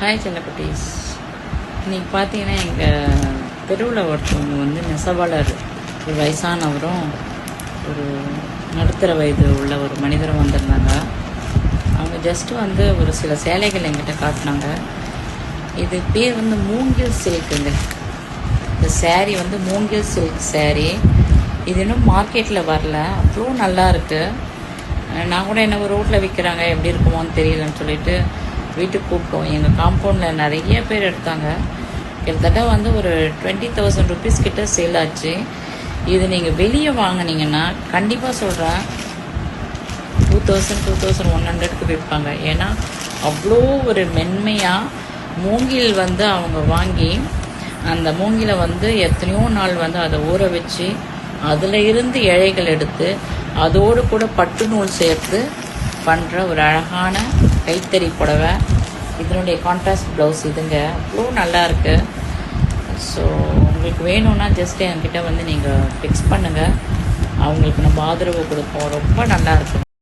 Hi செல்லக்குட்டீஸ். இன்றைக்கி பார்த்தீங்கன்னா எங்கள் தெருவில் ஒருத்தவங்க வந்து நெசவாளர், ஒரு வயசானவரும் ஒரு நடுத்தர வயது உள்ள ஒரு மனிதரும் வந்திருந்தாங்க. அவங்க ஜஸ்ட்டு வந்து ஒரு சில சேலைகள் எங்கிட்ட காட்டினாங்க. இது பேர் வந்து மூங்கில் சில்க்குங்க. இந்த சேரீ வந்து மூங்கில் சில்க் சேரீ. இது இன்னும் மார்க்கெட்டில் வரல, அவ்வளோ நல்லா இருக்குது. நான் கூட என்ன ரோட்டில் விற்கிறாங்க, எப்படி இருக்குமோன்னு தெரியலன்னு சொல்லிட்டு வீட்டுக்கு கூப்பிட்டோம். எங்கள் காம்பவுண்டில் நிறைய பேர் எடுத்தாங்க. கிட்டத்தட்ட வந்து ஒரு 20,000 ருபீஸ் கிட்ட சேல் ஆச்சு. இது நீங்கள் வெளியே வாங்கினீங்கன்னா கண்டிப்பாக சொல்கிறேன் 2,100க்கு விற்பாங்க. ஏன்னா அவ்வளோ ஒரு மென்மையாக மூங்கில் வந்து அவங்க வாங்கி அந்த மூங்கிலை வந்து எத்தனையோ நாள் வந்து அதை ஊற வச்சு அதில் இருந்து இழைகள் எடுத்து அதோடு கூட பட்டு நூல் சேர்த்து பண்ணுற ஒரு அழகான கைத்தறி புடவை. இதனுடைய கான்ட்ராஸ்ட் ப்ளவுஸ் இதுங்க, அவ்வளோ நல்லா இருக்குது. ஸோ உங்களுக்கு வேணும்னா ஜஸ்ட் என்கிட்ட வந்து நீங்கள் ஃபிக்ஸ் பண்ணுங்கள். அவங்களுக்கு நம்ம ஆதரவு கொடுப்போம். ரொம்ப நல்லா இருக்கும்.